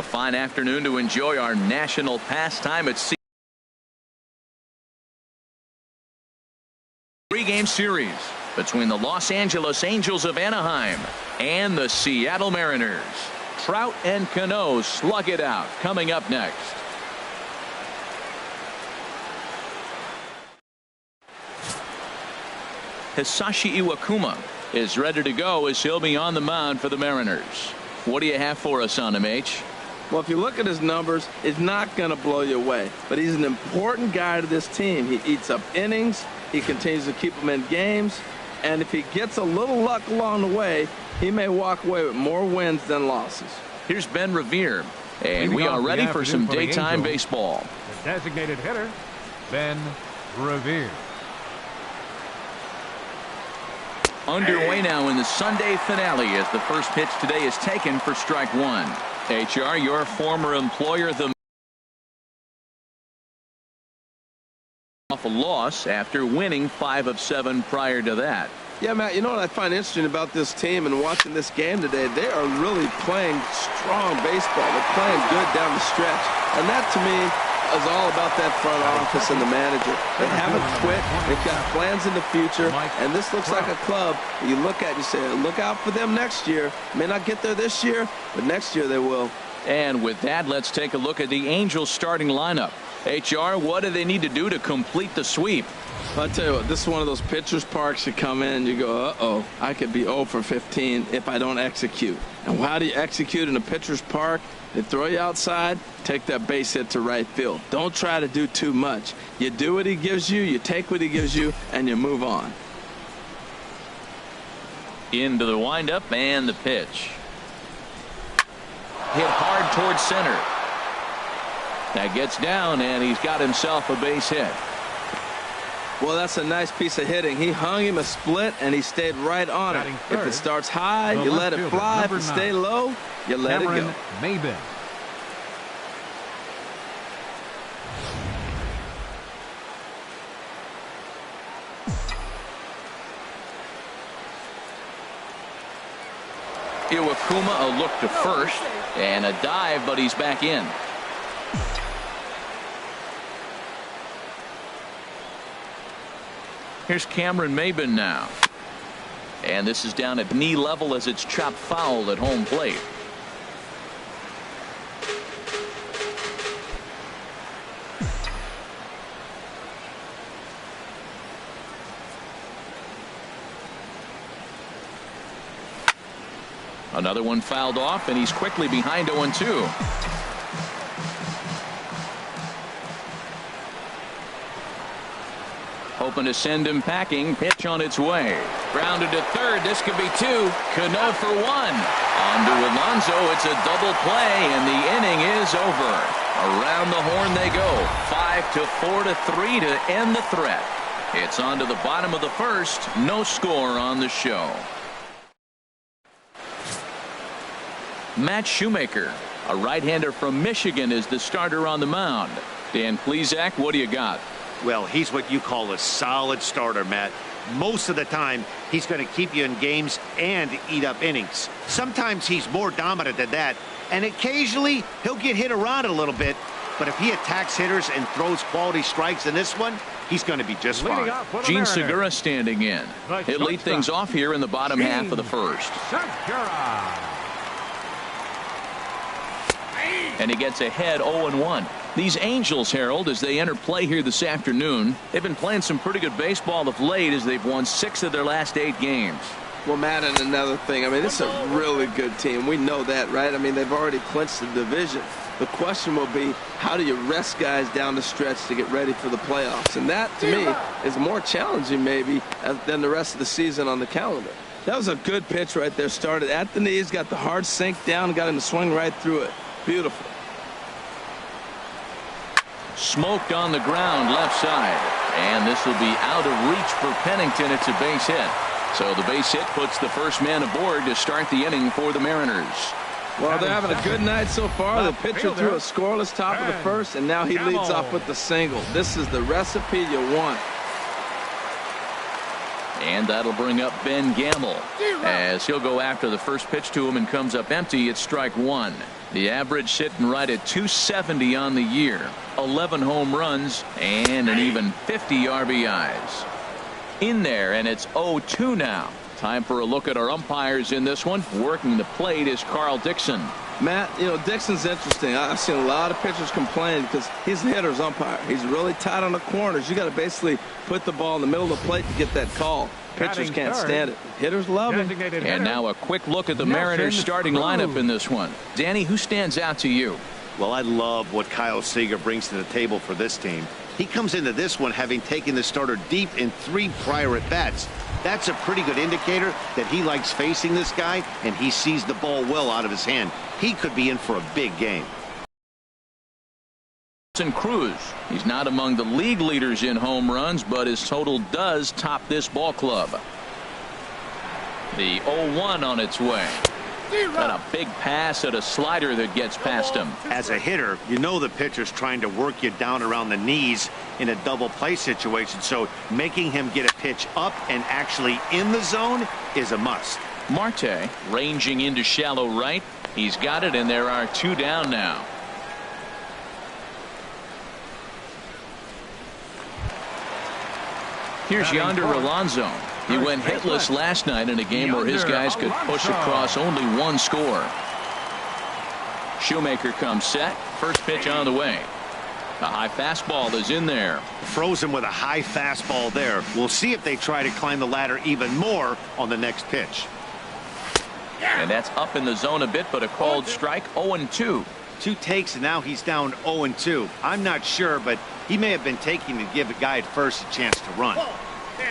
A fine afternoon to enjoy our national pastime at sea. Three-game series between the Los Angeles Angels of Anaheim and the Seattle Mariners. Trout and Cano slug it out. Coming up next. Hisashi Iwakuma is ready to go as he'll be on the mound for the Mariners. What do you have for us on him, H? Well, if you look at his numbers, it's not going to blow you away. But he's an important guy to this team. He eats up innings. He continues to keep them in games. And if he gets a little luck along the way, he may walk away with more wins than losses. Here's Ben Revere. And we are ready for some daytime baseball. The designated hitter, Ben Revere. Underway now in the Sunday finale as the first pitch today is taken for strike one. HR, your former employer, the off a loss after winning 5 of 7 prior to that. Yeah, Matt, you know what I find interesting about this team and watching this game today? They are really playing strong baseball. They're playing good down the stretch. And that, to me, is all about that front office and the manager. They haven't quit. They've got plans in the future. And this looks like a club you look at and you say, look out for them next year. May not get there this year, but next year they will. And with that, let's take a look at the Angels starting lineup. HR, what do they need to do to complete the sweep? I'll tell you what, this is one of those pitcher's parks you come in and you go, uh-oh, I could be 0 for 15 if I don't execute. And how do you execute in a pitcher's park? They throw you outside, take that base hit to right field. Don't try to do too much. You do what he gives you, you take what he gives you, and you move on. Into the windup and the pitch. Hit hard towards center. That gets down, and he's got himself a base hit. Well, that's a nice piece of hitting. He hung him a split, and he stayed right on it. If it starts high, you let it fly. If it stays low, you let it go. Maybin. Iwakuma a look to first, and a dive, but he's back in. Here's Cameron Maybin now. And this is down at knee level as it's chopped foul at home plate. Another one fouled off, and he's quickly behind 0-2. Hoping to send him packing. Pitch on its way. Grounded to third. This could be 2. Cano for 1. On to Alonso. It's a double play, and the inning is over. Around the horn they go. 5-4-3 to end the threat. It's on to the bottom of the first. No score on the show. Matt Shoemaker, a right-hander from Michigan, is the starter on the mound. Dan Plesac, what do you got? Well, he's what you call a solid starter, Matt. Most of the time, he's going to keep you in games and eat up innings. Sometimes he's more dominant than that, and occasionally he'll get hit around a little bit. But if he attacks hitters and throws quality strikes in this one, he's going to be just fine. Gene Segura standing in. He'll lead things off here in the bottom half of the first. And he gets ahead 0-1. These Angels, Harold, as they enter play here this afternoon, they've been playing some pretty good baseball of late as they've won 6 of their last 8 games. Well, Matt, and another thing, I mean, this is a really good team. We know that, right? I mean, they've already clinched the division. The question will be, how do you rest guys down the stretch to get ready for the playoffs? And that, to me, is more challenging maybe than the rest of the season on the calendar. That was a good pitch right there. Started at the knees, got the hard sink down, got him to swing right through it. Beautiful. Smoked on the ground left side, and this will be out of reach for Pennington. It's a base hit. So the base hit puts the first man aboard to start the inning for the Mariners. Well, they're having a good night so far. The pitcher threw a scoreless top of the first, and now he leads off with the single. This is the recipe you want. And that'll bring up Ben Gamble as he'll go after the first pitch to him and comes up empty. It's strike one. The average sitting right at 270 on the year. 11 home runs and an even 50 RBIs. In there, and it's 0-2 now. Time for a look at our umpires in this one. Working the plate is Carl Dixon. Matt, Dixon's interesting. I've seen a lot of pitchers complain because he's the hitter's umpire. He's really tight on the corners. You got to basically put the ball in the middle of the plate to get that call. Pitchers can't stand it. Hitters love him. And now a quick look at the Mariners starting lineup in this one. Danny, who stands out to you? Well, I love what Kyle Seager brings to the table for this team. He comes into this one having taken the starter deep in 3 prior at-bats. That's a pretty good indicator that he likes facing this guy, and he sees the ball well out of his hand. He could be in for a big game. Cruz. He's not among the league leaders in home runs, but his total does top this ball club. The 0-1 on its way. And a big pass at a slider that gets past him. As a hitter, you know the pitcher's trying to work you down around the knees in a double play situation, so making him get a pitch up and actually in the zone is a must. Marte ranging into shallow right. He's got it, and there are 2 down now. Here's Yonder Alonso. He went hitless last night in a game where his guys could push across only 1 score. Shoemaker comes set. First pitch on the way. A high fastball is in there. Frozen with a high fastball there. We'll see if they try to climb the ladder even more on the next pitch. And that's up in the zone a bit, but a called strike. 0-2. 2 takes, and now he's down 0-2. I'm not sure, but he may have been taking to give a guy at first a chance to run.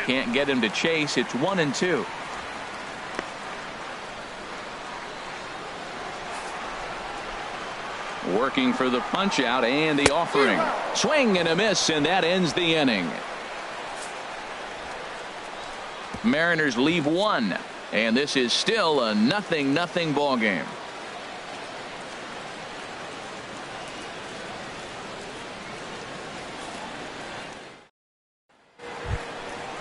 Can't get him to chase. It's 1-2. Working for the punch out and the offering. Swing and a miss, and that ends the inning. Mariners leave 1, and this is still a 0-0 ball game.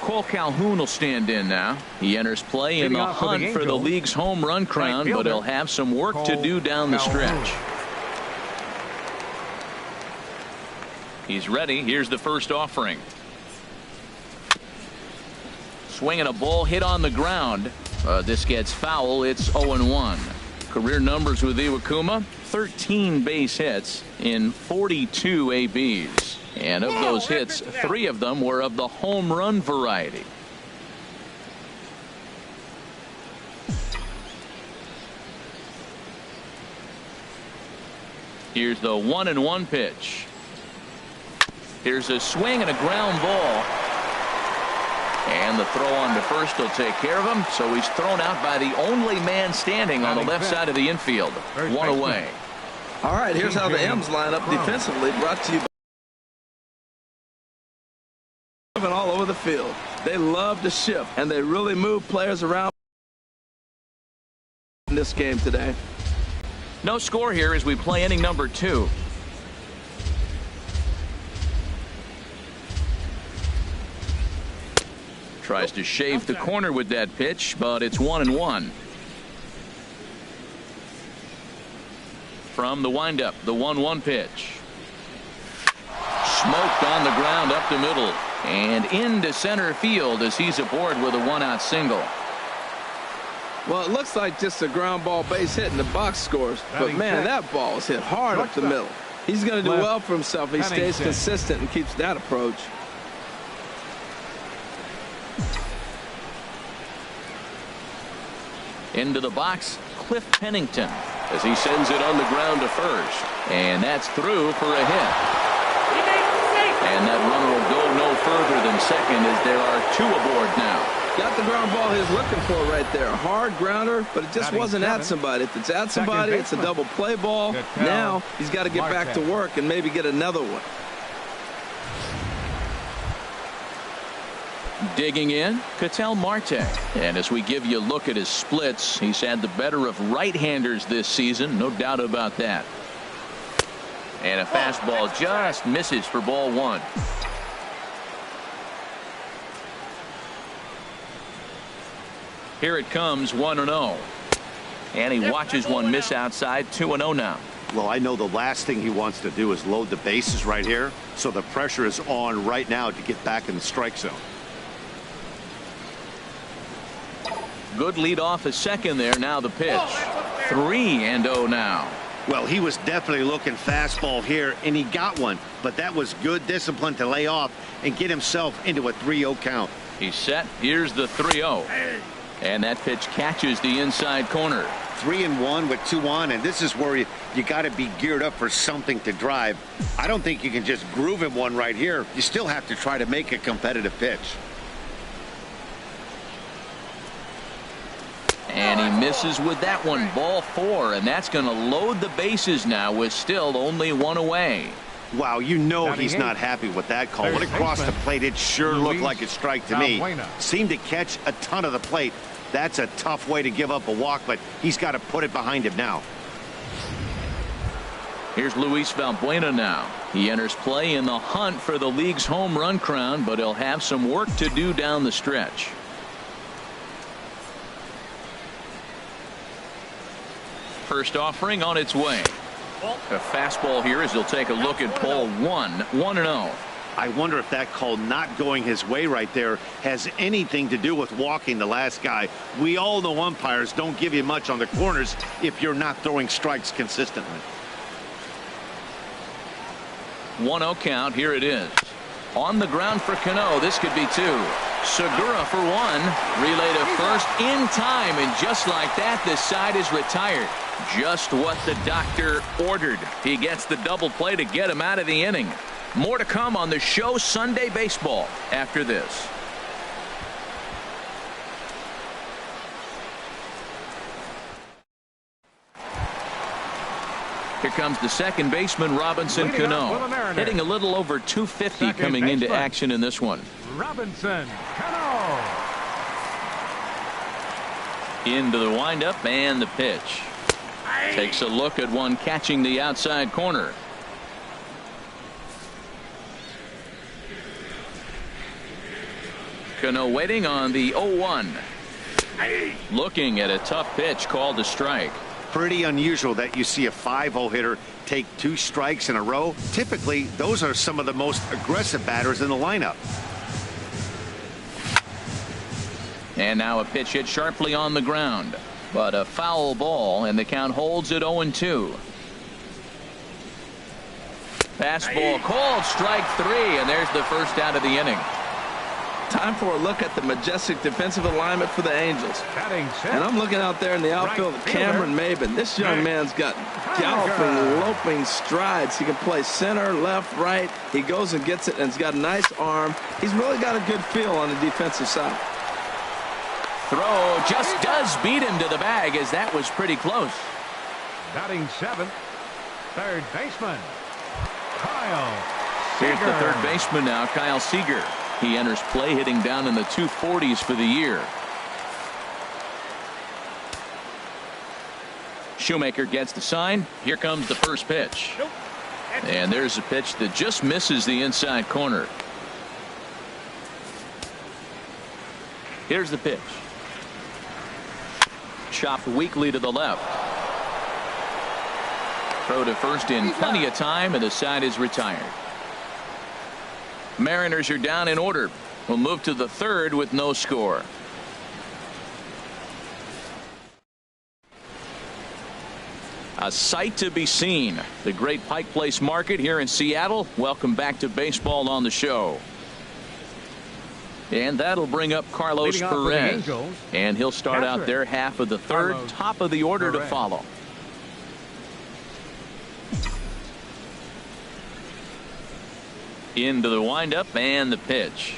Cole Calhoun will stand in now. He enters play in the hunt for the league's home run crown, but he'll have some work to do down the stretch. He's ready. Here's the first offering. Swinging a ball hit on the ground. This gets foul. It's 0-1. Career numbers with Iwakuma: 13 base hits in 42 ABs. And of those hits, 3 of them were of the home run variety. Here's the 1-1 pitch. Here's a swing and a ground ball. And the throw on to first will take care of him. So he's thrown out by the only man standing on the left side of the infield. 1 away. All right, here's how the M's line up defensively. Brought to you by all over the field. They love to shift, and they really move players around in this game today. No score here as we play inning number 2. Tries to shave the corner with that pitch, but it's 1-1. From the windup, the 1-1 pitch. Smoked on the ground up the middle and into center field as he's aboard with a 1-out single. Well, it looks like just a ground ball base hit in the box scores, but man, that ball was hit hard up the middle. He's going to do well for himself. He stays consistent and keeps that approach. Into the box, Cliff Pennington, as he sends it on the ground to first. And that's through for a hit. And that runner will go no further than second as there are 2 aboard now. Got the ground ball he was looking for right there. Hard grounder, but it just wasn't at somebody. If it's at somebody, it's a double play ball. Now he's got to get back to work and maybe get another one. Digging in, Ketel Marte. And as we give you a look at his splits, he's had the better of right-handers this season, no doubt about that. And a fastball just misses for ball 1. Here it comes, 1-0. And he watches one miss outside, 2-0 now. Well, I know the last thing he wants to do is load the bases right here, so the pressure is on right now to get back in the strike zone. Good lead off a second there. Now the pitch. 3-0 now. Well, he was definitely looking fastball here, and he got one. But that was good discipline to lay off and get himself into a 3-0 count. He's set. Here's the 3-0. And that pitch catches the inside corner. 3-1 with 2 on, and this is where you got to be geared up for something to drive. I don't think you can just groove him one right here. You still have to try to make a competitive pitch. And he misses with that one. Ball 4, and that's going to load the bases now with still only 1 away. Wow, you know he's not happy with that call. When it crossed the plate, it sure looked like a strike to me. Seemed to catch a ton of the plate. That's a tough way to give up a walk, but he's got to put it behind him now. Here's Luis Valbuena now. He enters play in the hunt for the league's home run crown, but he'll have some work to do down the stretch. First offering on its way. A fastball here as he'll take a look at ball 1, 1-0. I wonder if that call not going his way right there has anything to do with walking the last guy. We all know umpires don't give you much on the corners if you're not throwing strikes consistently. 1-0 count. Here it is. On the ground for Cano. This could be 2. Segura for 1. Relay to first in time, and just like that, this side is retired. Just what the doctor ordered. He gets the double play to get him out of the inning. More to come on the show Sunday Baseball after this. Here comes the second baseman, Robinson Cano, hitting a little over 250 coming into action in this one. Robinson Cano. Into the windup and the pitch. Takes a look at one catching the outside corner. Cano waiting on the 0-1. Looking at a tough pitch called a strike. Pretty unusual that you see a 5-0 hitter take 2 strikes in a row. Typically, those are some of the most aggressive batters in the lineup. And now a pitch hit sharply on the ground. But a foul ball, and the count holds at 0-2. Fastball called, strike 3, and there's the first out of the inning. Time for a look at the majestic defensive alignment for the Angels. And I'm looking out there in the outfield at Cameron Maybin. This young man's got galloping, loping strides. He can play center, left, right. He goes and gets it, and he's got a nice arm. He's really got a good feel on the defensive side. Throw just does beat him to the bag, as that was pretty close. Batting 7th, third baseman, Kyle Seager. Here's the third Seager. baseman now, Kyle Seager. He enters play hitting down in the 240s for the year. Shoemaker gets the sign. Here comes the first pitch. And there's a pitch that just misses the inside corner. Here's the pitch. Chopped weakly to the left. Throw to first in plenty of time, and the side is retired. Mariners are down in order. We'll move to the third with no score. A sight to be seen. The great Pike Place Market here in Seattle. Welcome back to baseball on the show. And that'll bring up Carlos Perez. And he'll start out their half of the third. Top of the order to follow. Into the windup and the pitch.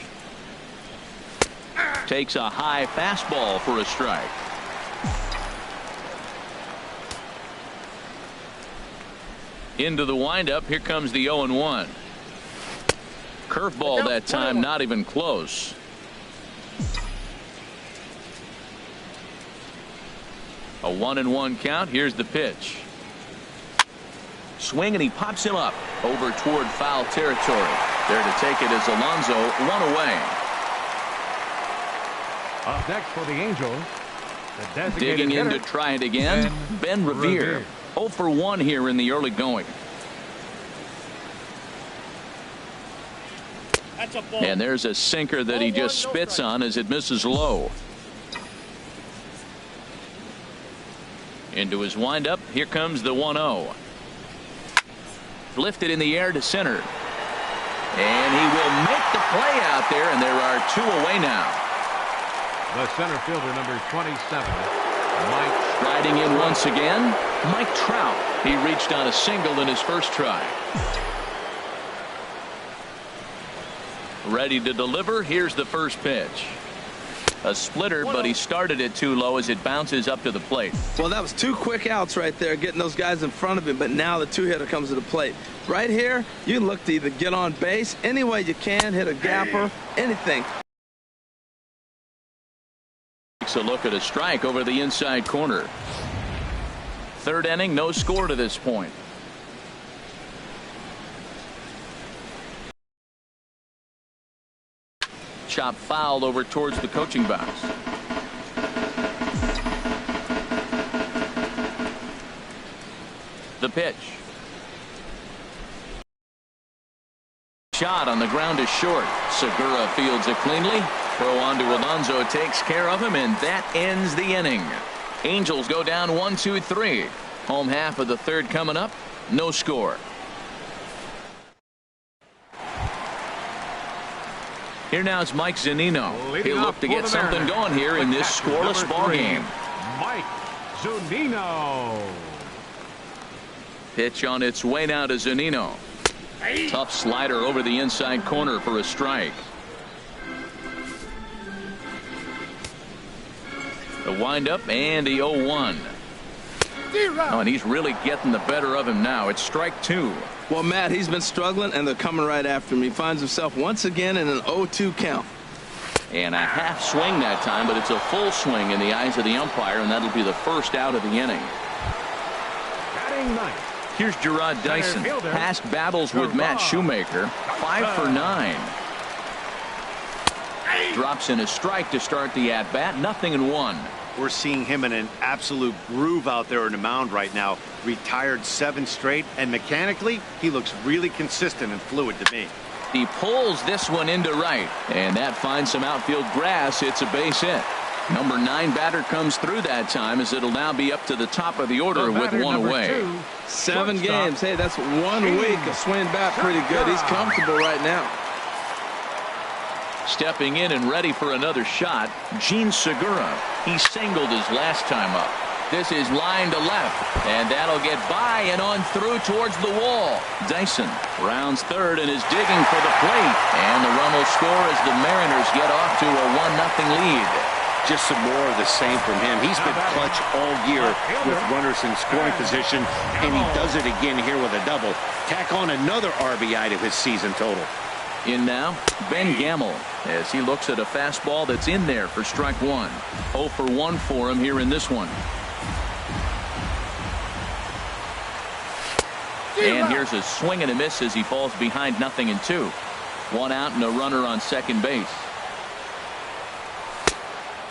Takes a high fastball for a strike. Into the windup. Here comes the 0-1. Curveball that time, not even close. A 1-1 count. Here's the pitch. Swing, and he pops him up over toward foul territory. There to take it is Alonso, 1 away. Up next for the Angels, The designated Digging in to hitter, try it again, Ben Revere. 0 for 1 here in the early going. That's a ball. And there's a sinker that he just spits on as it misses low. Into his windup. Here comes the 1-0. Lifted in the air to center. And he will make the play out there, and there are 2 away now. the center fielder, number 27, Mike. Riding in once again, Mike Trout. He reached on a single in his first try. Ready to deliver. Here's the first pitch. A splitter, but he started it too low as it bounces up to the plate. Well, that was 2 quick outs right there, getting those guys in front of him, but now the 2-hitter comes to the plate. Right here, you look to either get on base any way you can, hit a gapper, anything. Takes a look at a strike over the inside corner. 3rd inning, no score to this point. Chop foul over towards the coaching box. The pitch. Shot on the ground is short. Segura fields it cleanly. Throw on to Alonso takes care of him, and that ends the inning. Angels go down 1-2-3. Home half of the 3rd coming up. No score. Here now is Mike Zunino. He'll look to get something going here in this scoreless ball game. Mike Zunino. Pitch on its way now to Zunino. Tough slider over the inside corner for a strike. The windup and the 0-1. Oh, and he's really getting the better of him now. It's strike 2. Well, Matt, he's been struggling, and they're coming right after him. He finds himself once again in an 0-2 count. And a half swing that time, but it's a full swing in the eyes of the umpire, and that'll be the first out of the inning. Batting ninth. Here's Gerard Dyson. Past battles with Matt Shoemaker. 5 for 9. Drops in a strike to start the at-bat. 0-1. We're seeing him in an absolute groove out there in the mound right now. Retired 7 straight, and mechanically, he looks really consistent and fluid to me. He pulls this one into right, and that finds some outfield grass. It's a base hit. Number 9 batter comes through that time, as it'll now be up to the top of the order with 1 away. 7 games. Hey, that's 1 week of swing bat pretty good. He's comfortable right now. Stepping in and ready for another shot, Gene Segura. He singled his last time up. This is line to left, and that'll get by and on through towards the wall. Dyson rounds 3rd and is digging for the plate, and the run will score as the Mariners get off to a 1-0 lead. Just some more of the same from him. He's been clutch all year with runners in scoring position, and he does it again here with a double. Tack on another RBI to his season total. In now, Ben Gamel, as he looks at a fastball that's in there for strike 1. 0 for 1 for him here in this one. And here's a swing and a miss as he falls behind 0-2. 1 out and a runner on second base.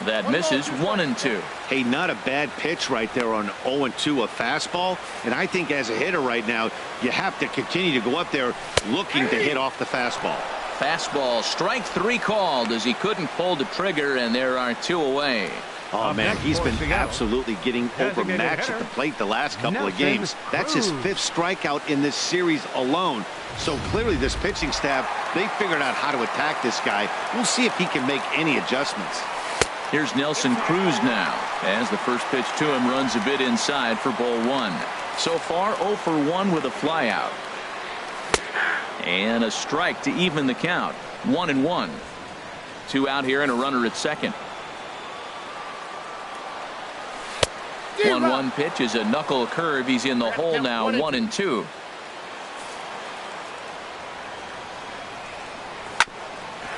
That misses. 1-2. Hey, not a bad pitch right there on 0-2, a fastball. And I think as a hitter right now, you have to continue to go up there looking to hit off the fastball. Fastball, strike 3 called as he couldn't pull the trigger, and there are 2 away. Oh, man, he's been absolutely getting overmatched at the plate the last couple of games. That's his 5th strikeout in this series alone. So clearly this pitching staff, they figured out how to attack this guy. We'll see if he can make any adjustments. Here's Nelson Cruz now, as the first pitch to him runs a bit inside for ball 1. So far 0 for 1 with a flyout. And a strike to even the count. 1-1. 2 out here and a runner at second. 1-1 pitch is a knuckle curve. He's in the hole now. 1-2.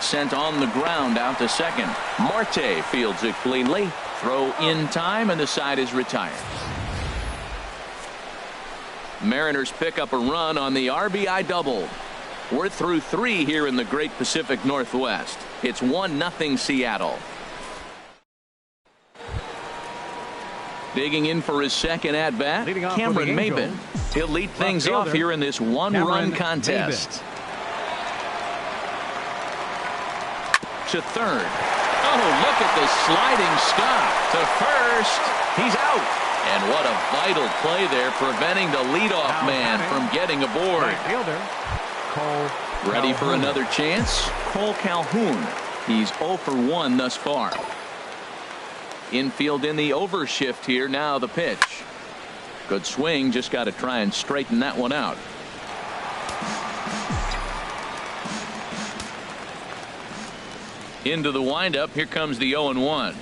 Sent on the ground out to second. Marte fields it cleanly. Throw in time, and the side is retired. Mariners pick up a run on the RBI double. We're through 3 here in the Great Pacific Northwest. It's 1-0 Seattle. Digging in for his second at-bat, Leading off Cameron for the Maben. Angels, He'll lead things fielder, off here in this one-run Cameron contest. To third. Oh, look at the sliding stop. To first. He's out. And what a vital play there, preventing the leadoff Now man from getting aboard. right fielder, Cole Ready for Calhoun. another chance? Cole Calhoun. He's 0 for 1 thus far. Infield in the overshift here. Now the pitch. Good swing. Just got to try and straighten that one out. Into the windup. Here comes the 0-1.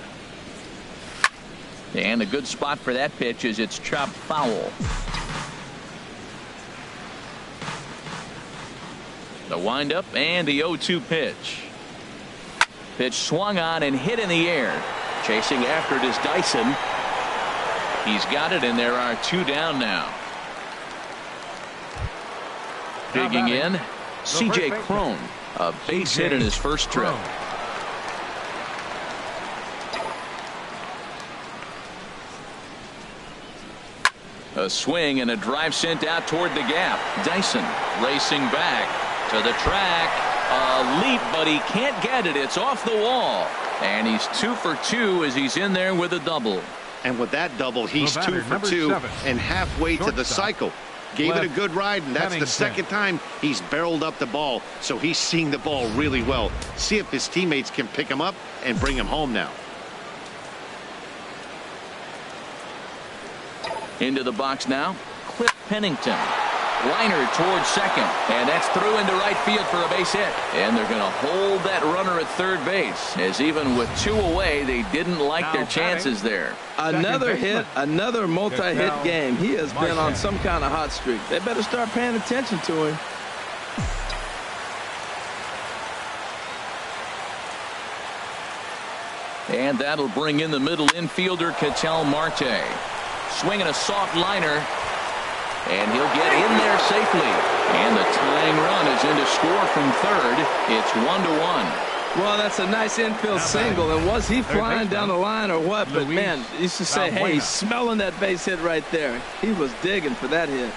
And a good spot for that pitch is it's chopped foul. The windup and the 0-2 pitch. Pitch swung on and hit in the air. Chasing after it is Dyson. He's got it, and there are 2 down now. Digging in, C.J. Cron, a base hit in his first trip. A swing and a drive sent out toward the gap. Dyson racing back to the track. A leap, but he can't get it. It's off the wall. And he's 2 for 2 as he's in there with a double. And with that double, he's The 2 batter, for number 2 7, and halfway to the shortstop, cycle. Gave it a good ride, and that's Pennington. the second time he's barreled up the ball. So he's seeing the ball really well. See if his teammates can pick him up and bring him home now. Into the box now, Cliff Pennington. Liner towards second, and that's through into right field for a base hit. And they're going to hold that runner at third base, as even with 2 away, they didn't like Now their chances there. Another hit, another multi-hit Cassell game. He has been on Marquez. some kind of hot streak. They better start paying attention to him. And that'll bring in the middle infielder, Ketel Marte. Swinging a soft liner. And he'll get in there safely. And the tying run is in to score from third. It's 1-1. Well, that's a nice infield single. And was he flying down the line or what? But, Luis man, you used to say, hey, he's smelling that base hit right there. He was digging for that hit.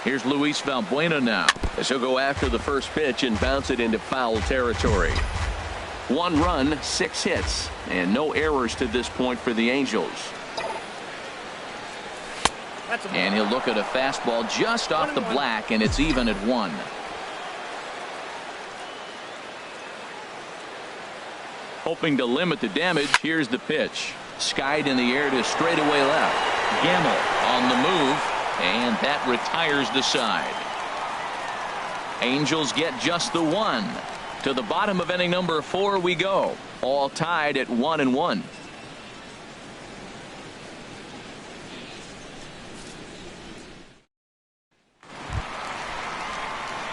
Here's Luis Valbuena now, as he'll go after the first pitch and bounce it into foul territory. 1 run, 6 hits, and no errors to this point for the Angels. And he'll look at a fastball just off the black, and it's even at 1. Hoping to limit the damage, here's the pitch. Skied in the air to straightaway left. Gamble on the move. And that retires the side. Angels get just the 1. To the bottom of inning number 4 we go. All tied at 1-1.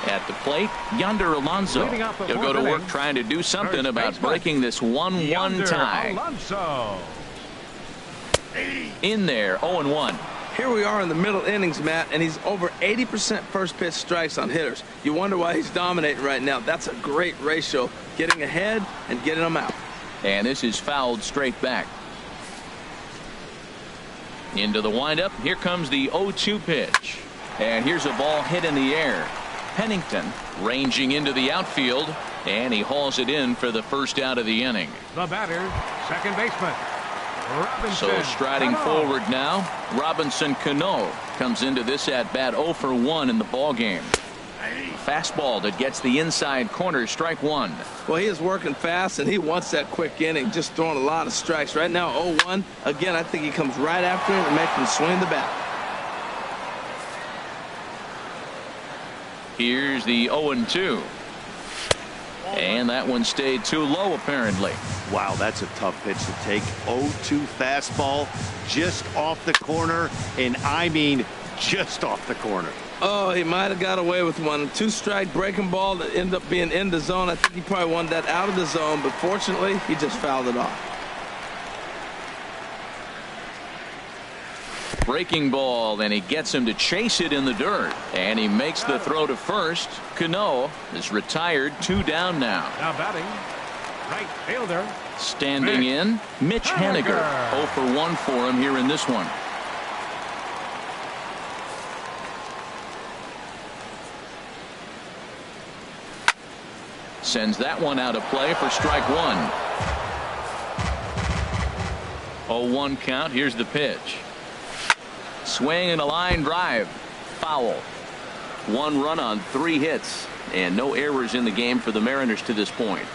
At the plate, Yonder Alonso. Leading off the He'll go to fourth work inning, trying to do something first about baseman, breaking this 1-1 Yonder tie. Alonso. In there, 0-1. Here we are in the middle innings, Matt, and he's over 80% first pitch strikes on hitters. You wonder why he's dominating right now. That's a great ratio, getting ahead and getting them out. And this is fouled straight back. Into the windup. Here comes the 0-2 pitch. And here's a ball hit in the air. Pennington ranging into the outfield, and he hauls it in for the first out of the inning. The batter, second baseman, Robinson So striding Cano. forward now, Robinson Cano comes into this at bat 0 for 1 in the ball game. Fastball that gets the inside corner, strike 1. Well, he is working fast, and he wants that quick inning, just throwing a lot of strikes. Right now, 0-1. Again, I think he comes right after him and makes him swing the bat. Here's the 0-2. And that one stayed too low, apparently. Wow, that's a tough pitch to take. 0-2 fastball just off the corner, and I mean just off the corner. Oh, he might have got away with one. 2-strike breaking ball that ended up being in the zone. I think he probably wanted that out of the zone, but fortunately, he just fouled it off. breaking ball, and he gets him to chase it in the dirt. And he makes the throw to first. Cano is retired. 2 down now. Now batting, right fielder. Standing in, Mitch Haniger. 0 for 1 for him here in this one. Sends that one out of play for strike 1. 0-1 count. Here's the pitch. Swing and a line drive. Foul. 1 run on 3 hits. And no errors in the game for the Mariners to this point.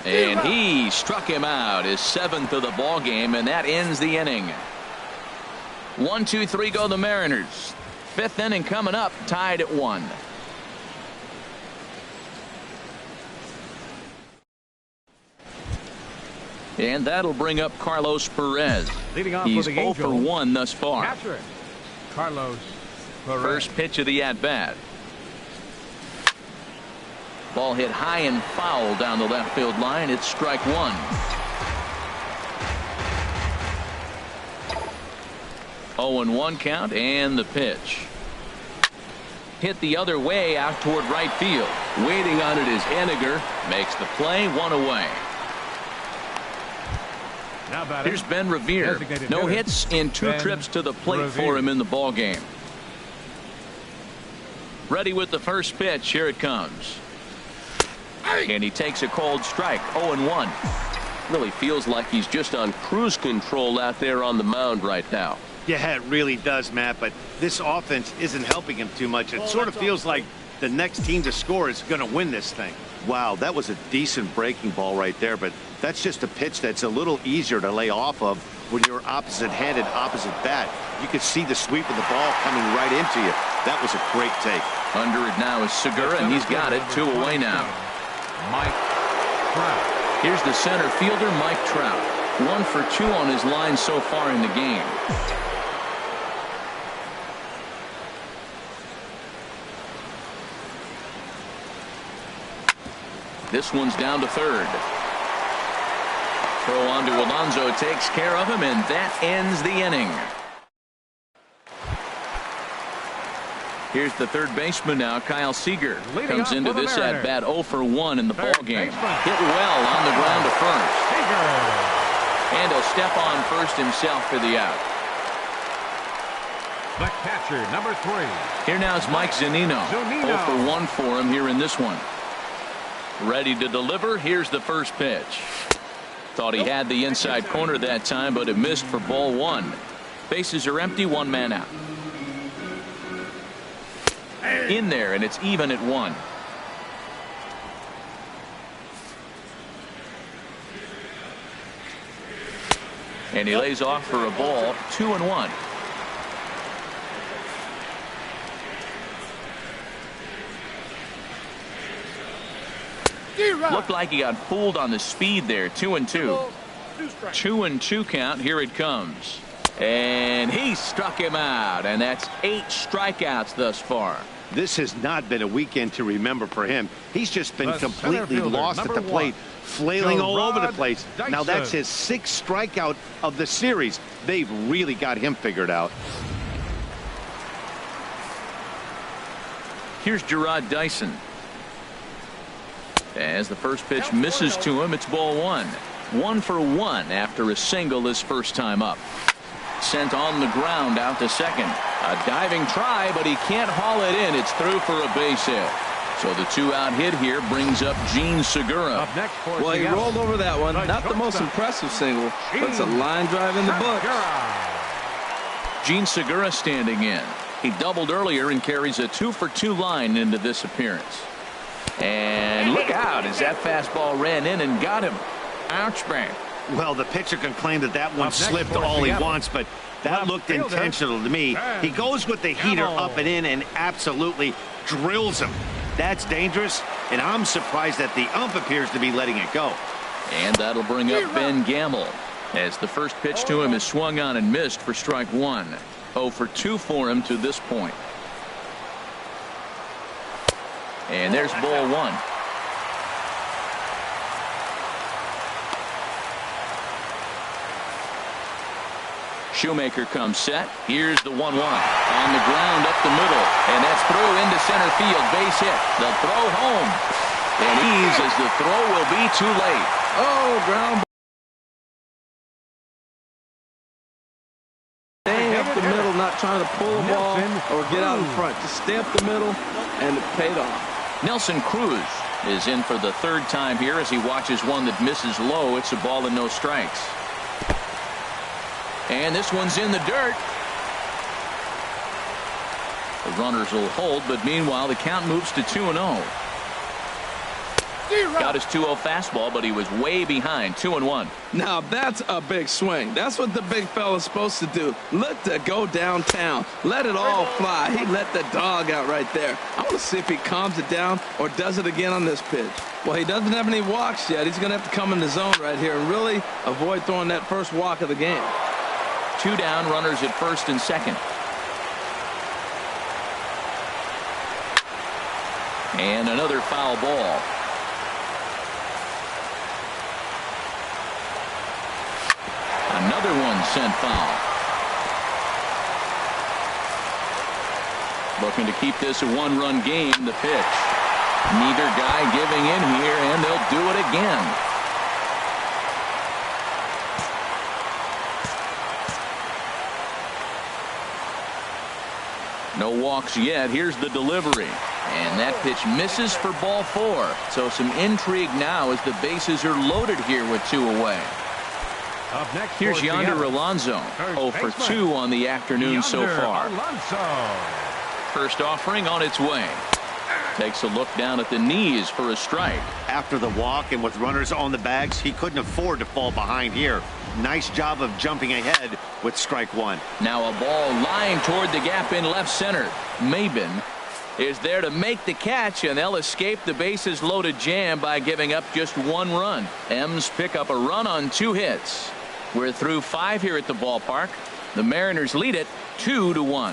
And he struck him out. His 7th of the ball game, and that ends the inning. 1, 2, 3 go the Mariners. 5th inning coming up, tied at 1. And that'll bring up Carlos Perez. Leading off He's for the 0 for 1 thus far. Catcher, Carlos Perez. First pitch of the at-bat. Ball hit high and foul down the left field line. It's strike 1. 0-1 count, and the pitch. Hit the other way out toward right field. Waiting on it is Haniger. Makes the play. 1 away. Now batting, Here's Ben Revere. designated No hitter, hits in 2 Ben trips to the plate Revere. for him in the ball game. Ready with the first pitch. Here it comes. And he takes a cold strike. 0-1. Really feels like he's just on cruise control out there on the mound right now. Yeah, it really does, Matt, but this offense isn't helping him too much. It sort of feels like the next team to score is going to win this thing. Wow, that was a decent breaking ball right there, but that's just a pitch that's a little easier to lay off of when you're opposite-handed, opposite bat. You could see the sweep of the ball coming right into you. That was a great take. Under it now is Segura, and he's got it. 2 away now. Mike Trout. Here's the center fielder, Mike Trout. 1 for 2 on his line so far in the game. This one's down to third. Throw on to Alonso takes care of him, and that ends the inning. Here's the third baseman now, Kyle Seager. Leading Comes off into for the this Mariners. at-bat 0 for 1 in the Third ball game. baseman. Hit well on the ground to first. Seager. And he'll step on first himself for the out. The catcher, number 3. Here now is Mike Zunino. Zunino. 0 for 1 for him here in this one. Ready to deliver. Here's the first pitch. Thought he had the inside corner that time, but it missed for ball 1. Bases are empty, 1 man out. In there, and it's even at 1. And he lays off for a ball. 2-1. Looked like he got fooled on the speed there. 2-2. 2-2 count. Here it comes. And he struck him out. And that's 8 strikeouts thus far. This has not been a weekend to remember for him. He's just been The center completely fielder, lost at number the plate, 1, flailing all over the Jarrod place. Now that's Dyson. his 6th strikeout of the series. They've really got him figured out. Here's Jarrod Dyson. As the first pitch misses to him, it's ball 1. 1 for 1 after a single his first time up. Sent on the ground out to second. A diving try, but he can't haul it in. It's through for a base hit. So the 2-out hit here brings up Gene Segura. Up next for Well, he Seattle. rolled over that one. The Not the most shortstop. impressive single, but it's a line drive in the book. Gene Segura standing in. He doubled earlier and carries a 2 for 2 line into this appearance. And look out as that fastball ran in and got him. Ouch, man. Well, the pitcher can claim that that one Up next slipped for all he Seattle. wants, but that Left looked fielder, intentional to me. Ben He goes with the heater Gamble. up and in and absolutely drills him. That's dangerous, and I'm surprised that the ump appears to be letting it go. And that'll bring up Ben Gamble as the first pitch to him is swung on and missed for strike 1. 0 for 2 for him to this point. And there's ball 1. Shoemaker comes set. Here's the 1-1. On the ground up the middle. And that's through into center field. Base hit. The throw home. And ease as the throw will be too late. Oh, ground. Staying up the middle, not trying to pull the ball or get out in front. Just stay up the middle, and it paid off. Nelson Cruz is in for the third time here as he watches one that misses low. It's a ball and no strikes. And this one's in the dirt. The runners will hold, but meanwhile the count moves to 2-0. Got his 2-0 fastball, but he was way behind. 2-1. Now that's a big swing. That's what the big fella's supposed to do. Let that go downtown. Let it all fly. He let the dog out right there. I want to see if he calms it down or does it again on this pitch. Well, he doesn't have any walks yet. He's going to have to come in the zone right here and really avoid throwing that first walk of the game. 2 down, runners at first and second. And another foul ball. Another one sent foul. Looking to keep this a 1-run game. The pitch. Neither guy giving in here, and they'll do it again. No walks yet. Here's the delivery. And that pitch misses for ball 4. So some intrigue now as the bases are loaded here with 2 away. Up next, here's Yonder Alonso. 0 for 2 on the afternoon so far. First offering on its way. Takes a look down at the knees for a strike. After the walk and with runners on the bags, he couldn't afford to fall behind here. Nice job of jumping ahead with strike 1. Now a ball lying toward the gap in left center. Maben is there to make the catch, and they'll escape the bases loaded jam by giving up just 1 run. M's pick up a run on 2 hits. We're through 5 here at the ballpark. The Mariners lead it 2-1.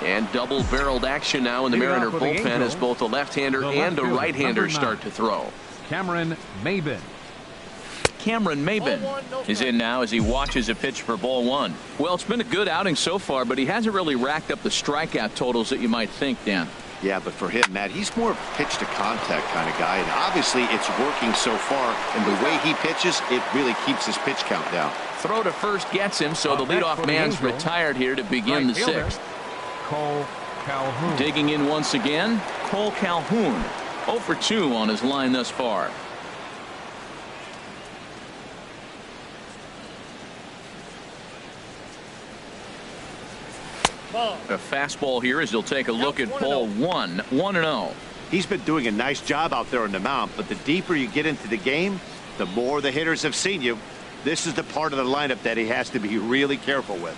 And double-barreled action now in the Mariner bullpen as both a left-hander and a right-hander start to throw. Cameron Maben. Cameron Maben is in now as he watches a pitch for ball 1. Well, it's been a good outing so far, but he hasn't really racked up the strikeout totals that you might think, Dan. Yeah, but for him, Matt, he's more pitch to contact kind of guy, and obviously it's working so far, and the way he pitches, it really keeps his pitch count down. Throw to first gets him, so the leadoff man's retired here to begin the 6th. Cole Calhoun. Digging in once again, Cole Calhoun. 0 for 2 on his line thus far. A fastball here as he'll take a look at ball 1. 1-0. He's been doing a nice job out there on the mound, but the deeper you get into the game, the more the hitters have seen you. This is the part of the lineup that he has to be really careful with.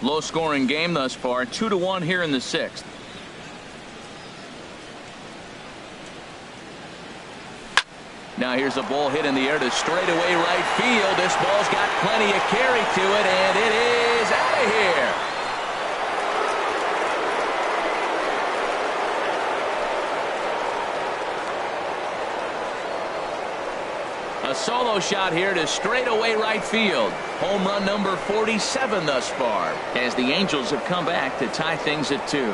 Low scoring game thus far. 2-1 here in the 6th. Now here's a ball hit in the air to straightaway right field. This ball's got plenty of carry to it, and it is out of here. A solo shot here to straightaway right field. Home run number 47 thus far, as the Angels have come back to tie things at 2.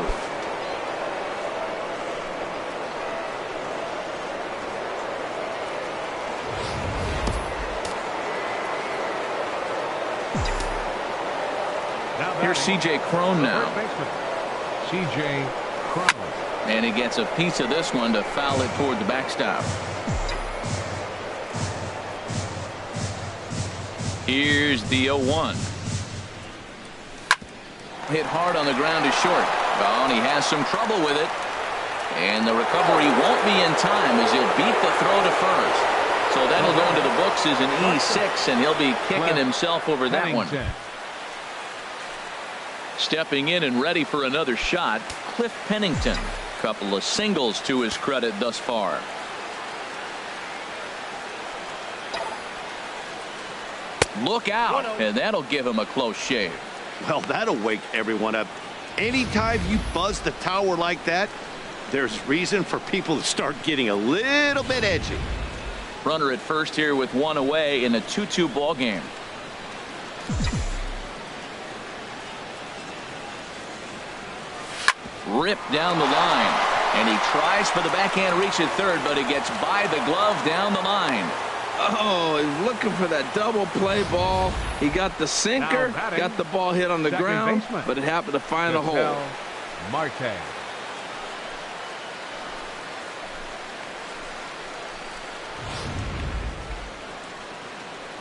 Here's C.J. Cron now. C.J. Cron. And he gets a piece of this one to foul it toward the backstop. Here's the 0-1. Hit hard on the ground to short. Oh, and he has some trouble with it. And the recovery won't be in time as he'll beat the throw to first. So that'll go into the books as an E6, and he'll be kicking himself over that one. Stepping in and ready for another shot, Cliff Pennington. Couple of singles to his credit thus far. Look out, and that'll give him a close shave. Well, that'll wake everyone up. Anytime you buzz the tower like that, there's reason for people to start getting a little bit edgy. Runner at first here with one away in a 2-2 ball game. Ripped down the line, and he tries for the backhand reach at third, but he gets by the glove down the line. Oh, he's looking for that double play ball. He got the sinker, got the ball hit on the ground, but it happened to find a hole. Marte.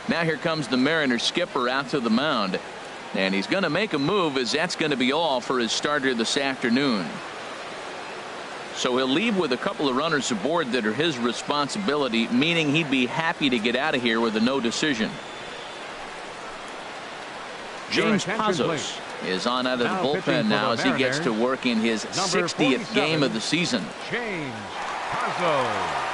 Now here comes the Mariners skipper out to the mound. And he's going to make a move, as that's going to be all for his starter this afternoon. So he'll leave with a couple of runners aboard that are his responsibility, meaning he'd be happy to get out of here with a no decision. James Pazos is on out of the bullpen now as he gets to work in his 60th game of the season. James Pazos.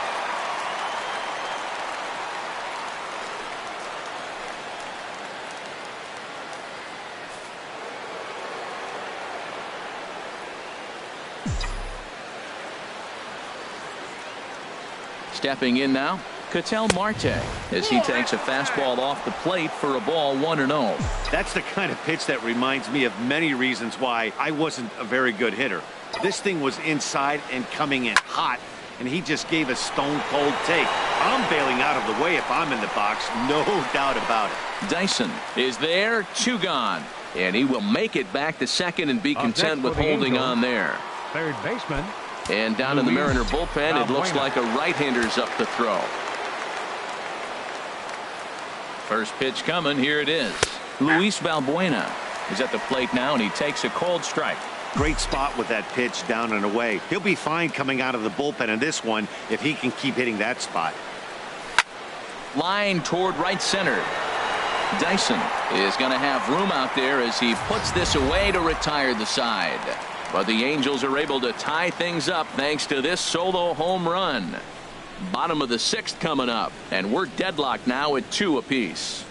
Stepping in now, Ketel Marte, as he takes a fastball off the plate for a ball 1-0. That's the kind of pitch that reminds me of many reasons why I wasn't a very good hitter. This thing was inside and coming in hot, and he just gave a stone-cold take. I'm bailing out of the way if I'm in the box, no doubt about it. Dyson is there, 2 gone, and he will make it back to second and be content with holding on there. Third baseman. And down in the Mariner bullpen, it looks like a right-hander's up to throw. First pitch coming, here it is. Luis Valbuena is at the plate now, and he takes a cold strike. Great spot with that pitch down and away. He'll be fine coming out of the bullpen in this one if he can keep hitting that spot. Line toward right center. Dyson is going to have room out there as he puts this away to retire the side. But the Angels are able to tie things up thanks to this solo home run. Bottom of the 6th coming up, and we're deadlocked now at 2 apiece.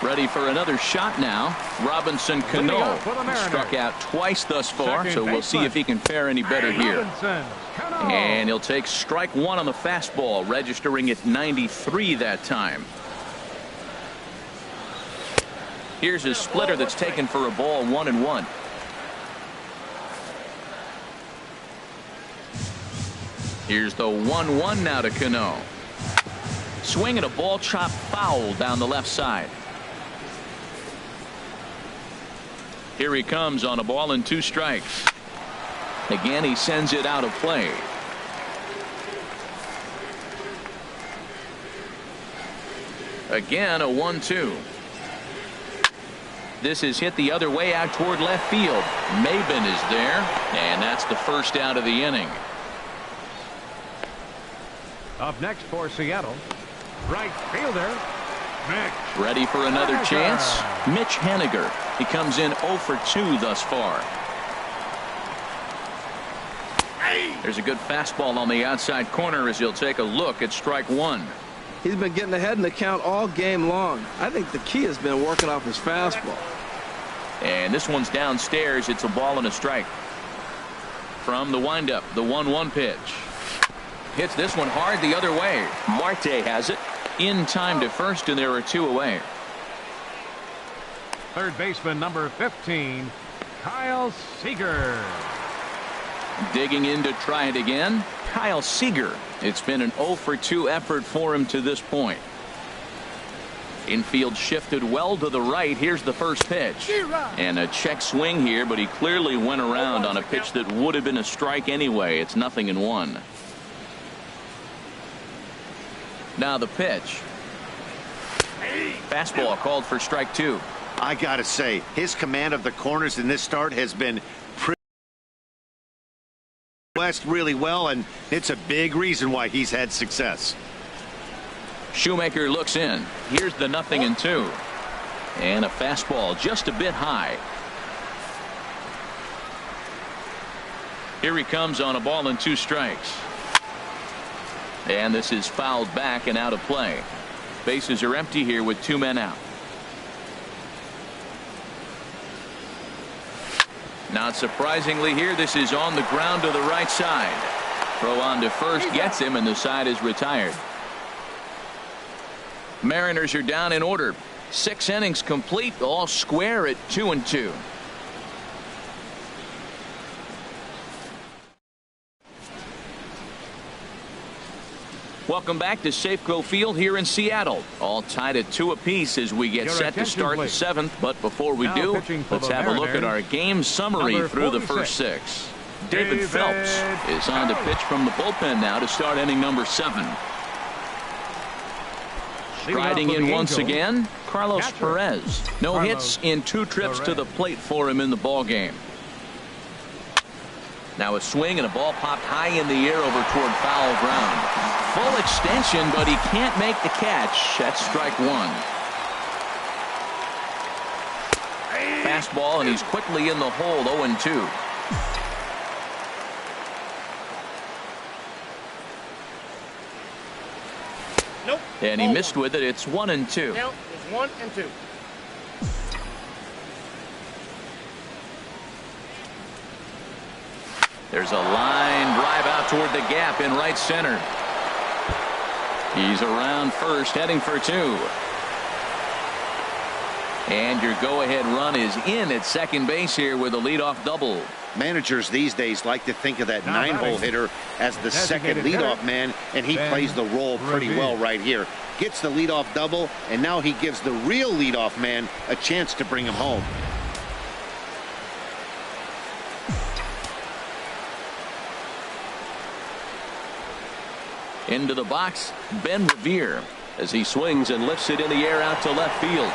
Ready for another shot now. Robinson Cano struck out twice thus far, so we'll see if he can fare any better here. And he'll take strike 1 on the fastball, registering at 93 that time. Here's his splitter that's taken for a ball 1-1. Here's the 1-1 now to Cano. Swing and a ball chopped foul down the left side. Here he comes on a ball and 2 strikes. Again, he sends it out of play. Again, a 1-2. This is hit the other way out toward left field. Maben is there, and that's the first out of the inning. Up next for Seattle, right fielder, Mitch. Ready for another chance? Mitch Haniger. He comes in 0 for 2 thus far. There's a good fastball on the outside corner as he'll take a look at strike 1. He's been getting ahead in the count all game long. I think the key has been working off his fastball. And this one's downstairs. It's a ball and a strike. From the windup, the 1-1 pitch. Hits this one hard the other way. Marte has it in time to first, and there are 2 away. Third baseman number 15, Kyle Seager. Digging in to try it again, Kyle Seager. It's been an 0 for 2 effort for him to this point. Infield shifted well to the right. Here's the first pitch. And a check swing here, but he clearly went around on a pitch that would have been a strike anyway. It's 0-1. Now the pitch. Fastball called for strike 2. I gotta say, his command of the corners in this start has been west really well, and it's a big reason why he's had success. Shoemaker looks in. Here's the 0-2. And a fastball just a bit high. Here he comes on a ball and 2 strikes. And this is fouled back and out of play. Bases are empty here with 2 men out. Not surprisingly here, this is on the ground to the right side. Throw on to first gets him, and the side is retired. Mariners are down in order. 6 innings complete, all square at 2-2. Welcome back to Safeco Field here in Seattle. All tied at 2 apiece as we get set to start the 7th. But before we do, let's have a look at our game summary through the first 6. David Phelps is on to pitch from the bullpen now to start inning number 7. Striding in once again, Carlos Perez. No hits in 2 trips to the plate for him in the ballgame. Now a swing and a ball popped high in the air over toward foul ground. Full extension, but he can't make the catch. That's strike 1. Fastball, and he's quickly in the hole, 0-2. Nope. And he missed with it. It's 1-2. Now it's 1-2. There's a line drive out toward the gap in right center. He's around first, heading for 2. And your go-ahead run is in at second base here with a leadoff double. Managers these days like to think of that 9-hole hitter as the second leadoff man, and he plays the role pretty well right here. Gets the leadoff double, and now he gives the real leadoff man a chance to bring him home. Into the box, Ben Revere, as he swings and lifts it in the air out to left field.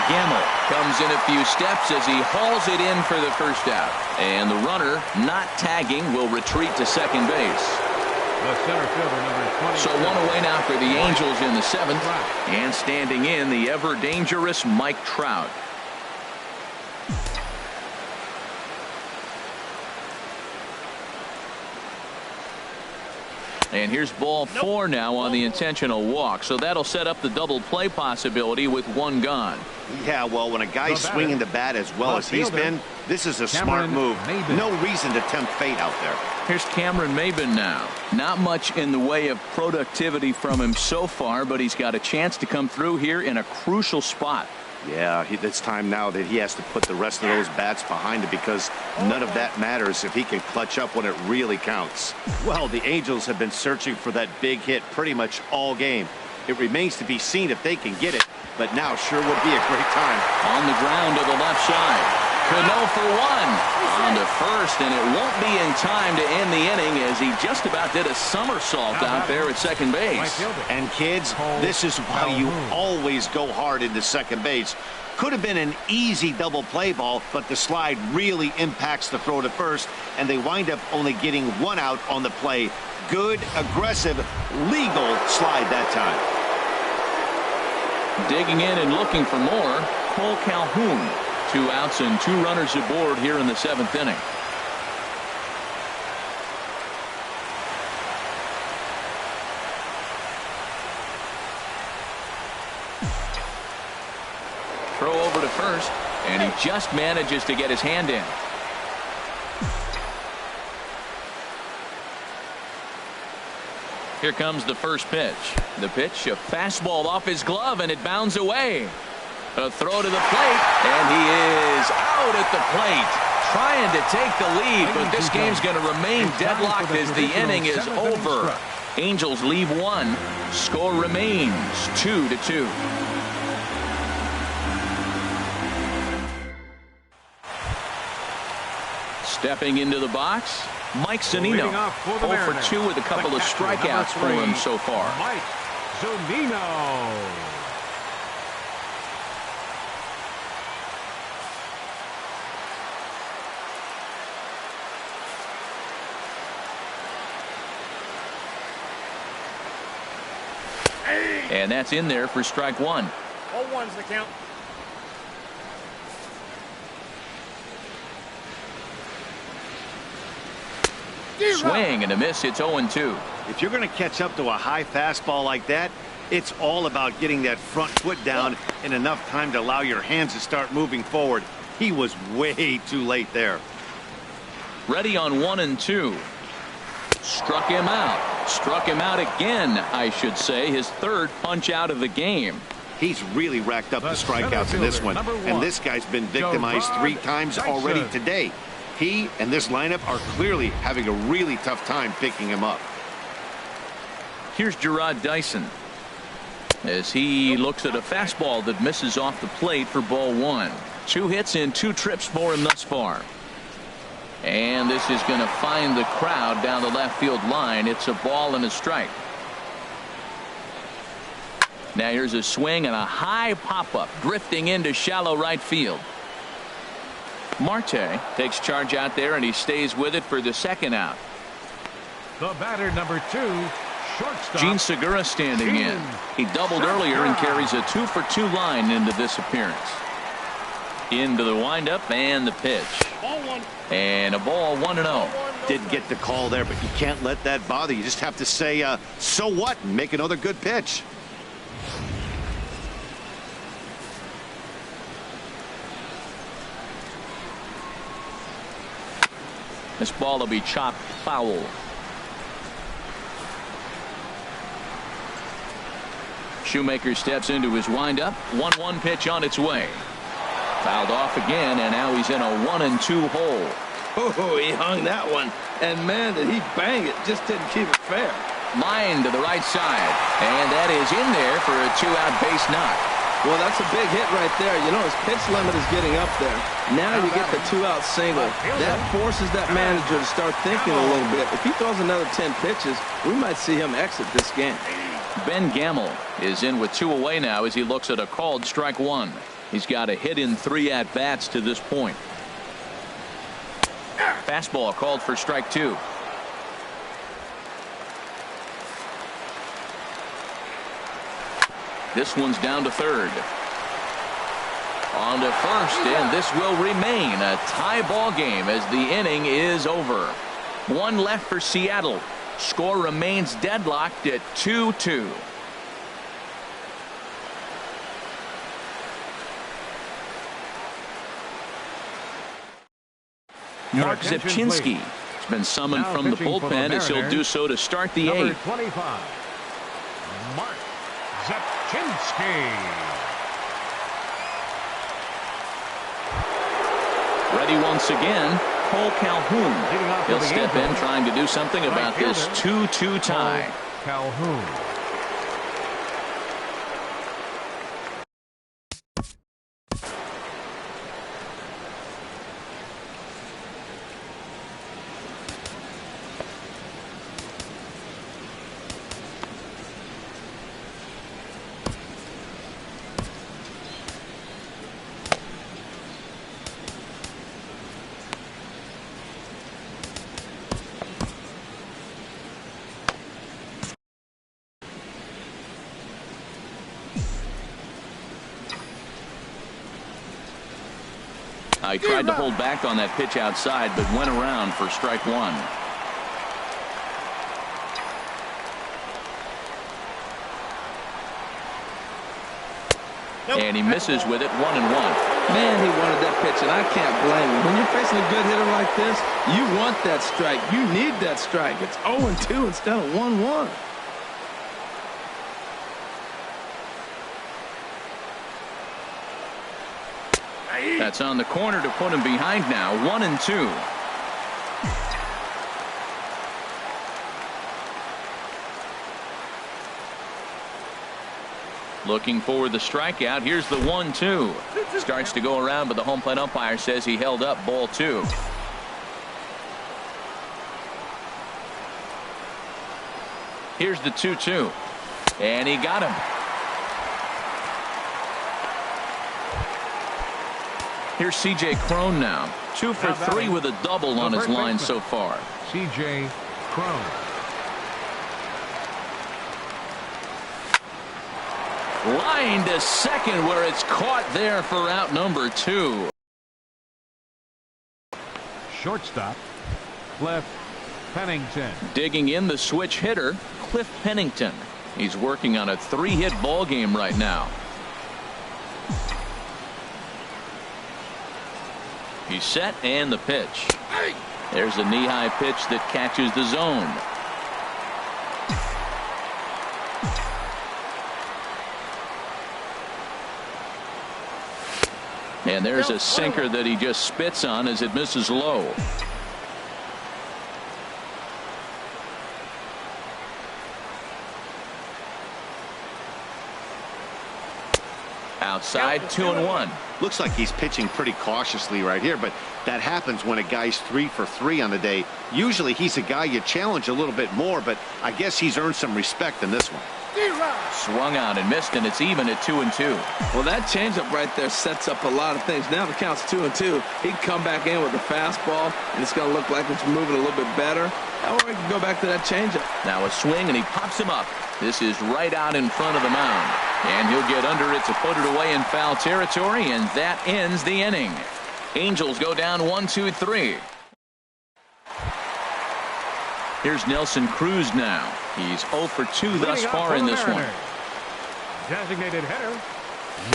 Gamble comes in a few steps as he hauls it in for the first out. And the runner, not tagging, will retreat to second base. The center fielder, number 20. So 1 away now for the Angels in the 7th. And standing in, the ever-dangerous Mike Trout. And here's ball 4 now on the intentional walk. So that'll set up the double play possibility with 1 gone. Yeah, well, when a guy's swinging the bat as well as he's been, this is a smart move. No reason to tempt fate out there. Here's Cameron Maybin now. Not much in the way of productivity from him so far, but he's got a chance to come through here in a crucial spot. Yeah, it's time now that he has to put the rest of those bats behind it, because none of that matters if he can clutch up when it really counts. Well, the Angels have been searching for that big hit pretty much all game. It remains to be seen if they can get it, but now sure would be a great time. On the ground to the left side. Cano for 1. On to first, and it won't be in time to end the inning as he just about did a somersault out there at second base. And kids, this is why you always go hard into second base. Could have been an easy double play ball, but the slide really impacts the throw to first, and they wind up only getting 1 out on the play. Good, aggressive, legal slide that time. Digging in and looking for more, Cole Calhoun. 2 outs and 2 runners aboard here in the 7th inning. Throw over to first, and he just manages to get his hand in. Here comes the first pitch. The pitch, a fastball off his glove, and it bounds away. A throw to the plate, and he is out at the plate, trying to take the lead, but this game's going to remain deadlocked as the inning is over. Angels leave 1. Score remains 2-2. Stepping into the box, Mike Zunino. 0 for 2 with a couple of strikeouts for him so far. Mike Zunino. And that's in there for strike 1. All 1's the count. Swing and a miss. It's 0-2. If you're going to catch up to a high fastball like that, it's all about getting that front foot down in enough time to allow your hands to start moving forward. He was way too late there. Ready on 1-2. Struck him out. Struck him out again, I should say. His third punch out of the game. He's really racked up the strikeouts in this one. And this guy's been victimized 3 times already today. He and this lineup are clearly having a really tough time picking him up. Here's Jarrod Dyson as he looks at a fastball that misses off the plate for ball 1. 2 hits in 2 trips for him thus far. And this is going to find the crowd down the left field line. It's a ball and a strike. Now here's a swing and a high pop-up drifting into shallow right field. Marte takes charge out there, and he stays with it for the second out. The batter, number 2, shortstop Gene Segura standing in. He doubled earlier and carries a 2-for-2 line into this appearance. Into the windup and the pitch. Ball 1. And a ball 1-0. Didn't get the call there, but you can't let that bother you. Just have to say, so what, and make another good pitch. This ball will be chopped foul. Shoemaker steps into his windup. 1-1 pitch on its way. Fouled off again, and now he's in a 1-2 hole. Oh, he hung that one. And, man, did he bang it. Just didn't keep it fair. Line to the right side. And that is in there for a 2-out base knock. Well, that's a big hit right there. You know, his pitch limit is getting up there. Now you get the 2-out single. That forces that manager to start thinking a little bit. If he throws another 10 pitches, we might see him exit this game. Ben Gamel is in with 2 away now as he looks at a called strike 1. He's got a hit in 3 at-bats to this point. Fastball called for strike 2. This one's down to third. On to first, and this will remain a tie ball game as the inning is over. 1 left for Seattle. Score remains deadlocked at 2-2. Mark Zipchinski has been summoned from the bullpen as he'll do so to start the 8th. 25, Mark Zipchinski. Ready once again, Cole Calhoun. He'll step in trying to do something about this 2-2 tie. Calhoun. I tried to hold back on that pitch outside, but went around for strike 1. And he misses with it. 1-1. Man, he wanted that pitch, and I can't blame him. When you're facing a good hitter like this, you want that strike. You need that strike. It's 0-2 instead of 1-1. That's on the corner to put him behind now. 1-2. Looking for the strikeout. Here's the 1-2. Starts to go around, but the home plate umpire says he held up ball 2. Here's the 2-2. And he got him. Here's C.J. Cron now. 2 for 3 with a double on his line so far. C.J. Cron. Line to second where it's caught there for out number 2. Shortstop, Cliff Pennington. Digging in the switch hitter, Cliff Pennington. He's working on a 3-hit ball game right now. He's set and the pitch. There's a knee-high pitch that catches the zone. And there's a sinker that he just spits on as it misses low. Outside, 2-1. Looks like he's pitching pretty cautiously right here, but that happens when a guy's 3 for 3 on the day. Usually he's a guy you challenge a little bit more, but I guess he's earned some respect in this one. Swung out and missed, and it's even at 2-2. Well, that changeup right there sets up a lot of things. Now the count's 2-2. He can come back in with a fastball, and it's going to look like it's moving a little bit better. Or he can go back to that changeup. Now a swing, and he pops him up. This is right out in front of the mound. And he'll get under it to put it away in foul territory, and that ends the inning. Angels go down 1-2-3. Here's Nelson Cruz now. He's 0 for 2 thus far in this one. Designated hitter,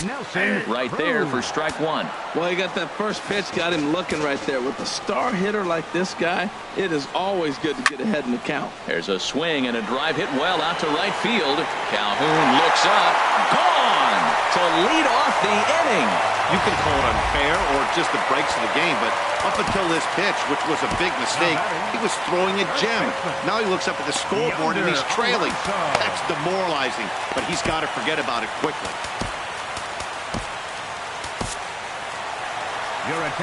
Nelson Right Cruz. there for strike one. Well, he got that first pitch, got him looking right there. With a star hitter like this guy, it is always good to get ahead in the count. There's a swing and a drive hit well out to right field. Calhoun looks up. Gone to lead off the inning. You can call it unfair or just the breaks of the game, but up until this pitch, which was a big mistake, he was throwing a gem. Now he looks up at the scoreboard and he's trailing. That's demoralizing, but he's got to forget about it quickly.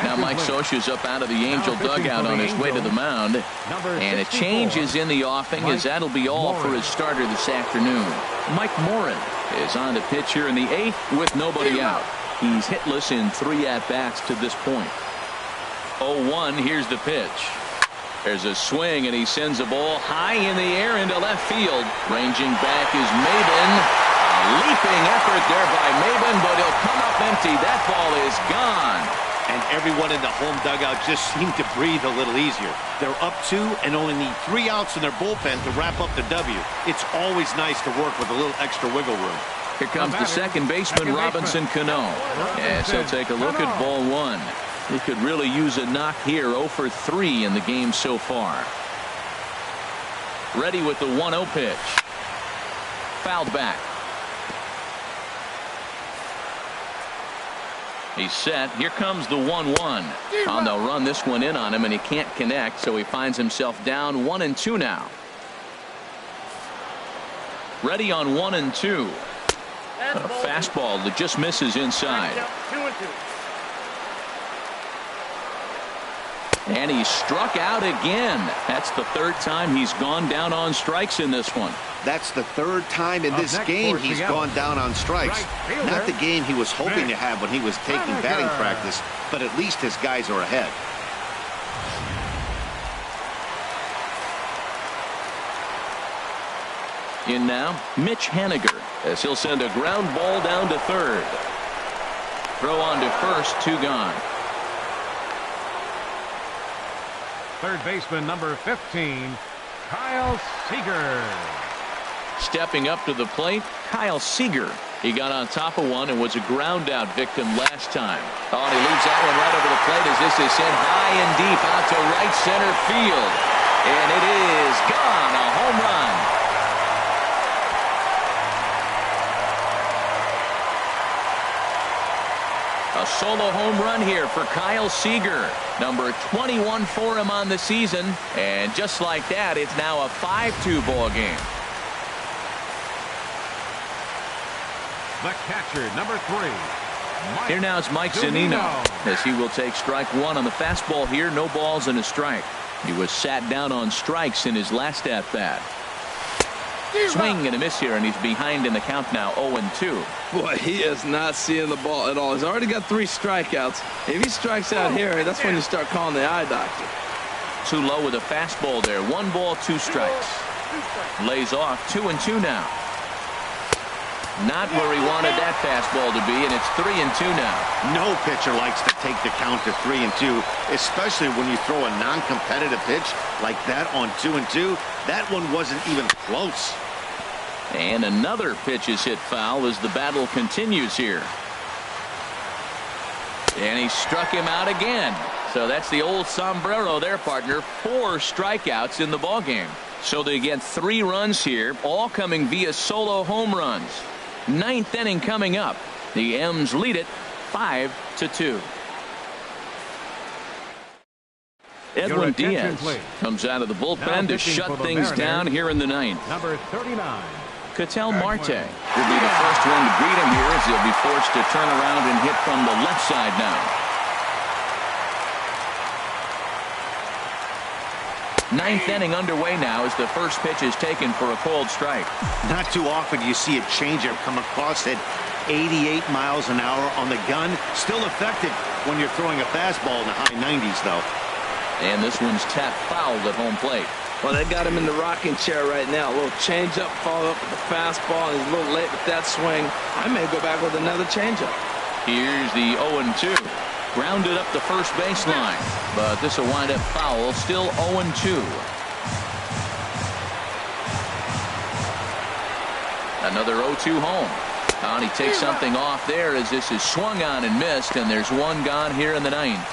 Now Mike Scioscia's up out of the Angel dugout on his way to the mound. And a change is in the offing, as that'll be all for his starter this afternoon. Mike Morin is on to pitch here in the 8th with nobody out. He's hitless in 3 at-bats to this point. 0-1, here's the pitch. There's a swing, and he sends a ball high in the air into left field. Ranging back is Maybin. A leaping effort there by Maybin, but he'll come up empty. That ball is gone. And everyone in the home dugout just seemed to breathe a little easier. They're up 2 and only need 3 outs in their bullpen to wrap up the W. It's always nice to work with a little extra wiggle room. Here comes the second baseman, Robinson Cano. Yes, he'll take a look at ball 1. He could really use a knock here. 0 for 3 in the game so far. Ready with the 1-0 pitch. Fouled back. He's set. Here comes the 1-1. And they'll run this one in on him, and he can't connect, so he finds himself down 1-2 now. Ready on 1-2. A fastball that just misses inside. 2-2. And he's struck out again. That's the 3rd time he's gone down on strikes in this one. That's the 3rd time in this game he's gone down on strikes. Not the game he was hoping to have when he was taking batting practice, but at least his guys are ahead. In now, Mitch Haniger, as he'll send a ground ball down to 3rd. Throw on to 1st, 2 gone. Third baseman, number 15, Kyle Seager. Stepping up to the plate, Kyle Seager. He got on top of one and was a ground out victim last time. Oh, and he leaves that one right over the plate as this is sent high and deep out to right center field. And it is gone, a home run. A solo home run here for Kyle Seager. Number 21 for him on the season. And just like that, it's now a 5-2 ball game. The catcher, number 3. Here now is Mike Zunino, as he will take strike 1 on the fastball here. No balls and a strike. He was sat down on strikes in his last at-bat. Swing and a miss here, and he's behind in the count now, 0-2. Boy, he is not seeing the ball at all. He's already got 3 strikeouts. If he strikes out here, that's when you start calling the eye doctor. Too low with a fastball there. 1 ball, 2 strikes. Lays off, 2-2 now. Not where he wanted that fastball to be, and it's 3-2 now. No pitcher likes to take the count to 3-2, especially when you throw a non-competitive pitch like that on 2-2. That one wasn't even close. And another pitch is hit foul as the battle continues here. And he struck him out again. So that's the old sombrero there, partner. 4 strikeouts in the ballgame. So they get 3 runs here, all coming via solo home runs. 9th inning coming up. The M's lead it 5-2. Edwin Diaz comes out of the bullpen to shut things down here in the 9th. Number 39. Ketel Marte will be the first one to greet him here as he'll be forced to turn around and hit from the left side now. 9th inning underway now as the first pitch is taken for a called strike. Not too often do you see a changeup come across at 88 miles an hour on the gun. Still effective when you're throwing a fastball in the high 90s, though. And this one's tapped foul at home plate. Well, they got him in the rocking chair right now. A little changeup, follow up with the fastball. He's a little late with that swing. I may go back with another changeup. Here's the 0-2. Grounded up the first baseline, but this will wind up foul. Still 0-2. Another 0-2 home. And he takes something off there as this is swung on and missed, and there's one gone here in the 9th.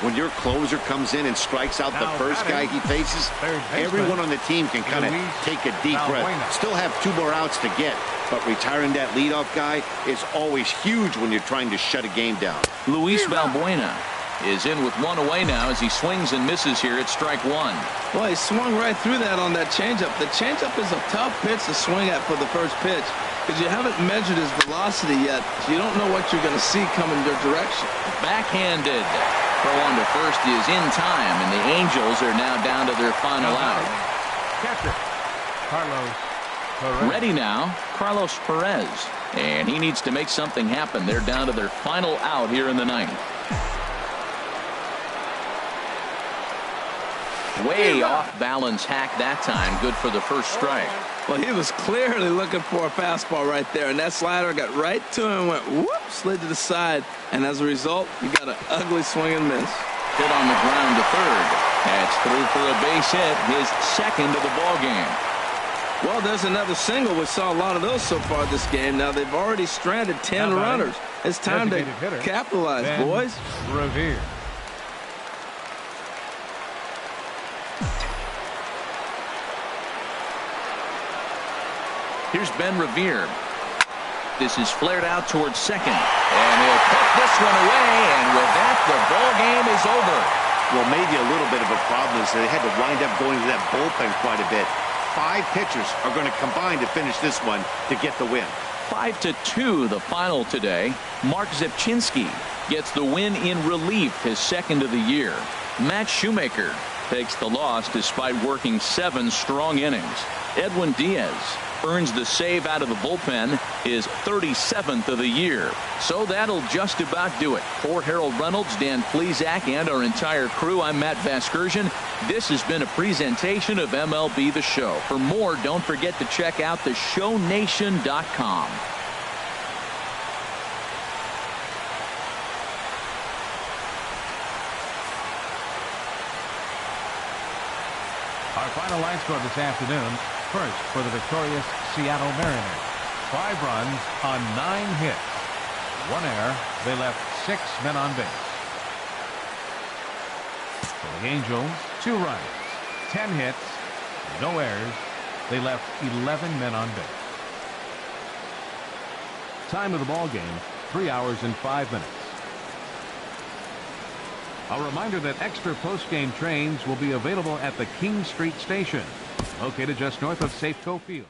When your closer comes in and strikes out the first guy he faces, everyone on the team can kind of take a deep breath. Still have 2 more outs to get, but retiring that leadoff guy is always huge when you're trying to shut a game down. Luis Valbuena is in with 1 away now as he swings and misses here at strike 1. Well, he swung right through that on that changeup. The changeup is a tough pitch to swing at for the first pitch because you haven't measured his velocity yet. So you don't know what you're going to see coming your direction. Backhanded. Throw on to first is in time, and the Angels are now down to their final out. Catcher, Carlos Perez. Ready now, Carlos Perez. And he needs to make something happen. They're down to their final out here in the 9th. Way off balance hack that time. Good for the first strike. Well, he was clearly looking for a fastball right there, and that slider got right to him and went whoop, slid to the side, and as a result, you got an ugly swing and miss. Hit on the ground to third. That's through for a base hit, his second of the ball game. Well, there's another single. We saw a lot of those so far this game. Now they've already stranded 10 runners. It's time to capitalize, boys. Revere. Here's Ben Revere. This is flared out towards second. And he'll put this one away. And with that, the ball game is over. Well, maybe a little bit of a problem is they had to wind up going to that bullpen quite a bit. 5 pitchers are going to combine to finish this one to get the win. 5-2 the final today. Mark Zepchinski gets the win in relief, his second of the year. Matt Shoemaker takes the loss despite working 7 strong innings. Edwin Diaz earns the save out of the bullpen, his 37th of the year. So that'll just about do it. For Harold Reynolds, Dan Plesac, and our entire crew, I'm Matt Vasgersian. This has been a presentation of MLB The Show. For more, don't forget to check out theshownation.com. Our final line score this afternoon. First for the victorious Seattle Mariners. 5 runs on 9 hits. 1 error. They left 6 men on base. For the Angels, 2 runs, 10 hits, no errors. They left 11 men on base. Time of the ball game, 3 hours and 5 minutes. A reminder that extra post-game trains will be available at the King Street Station, located just north of Safeco Field.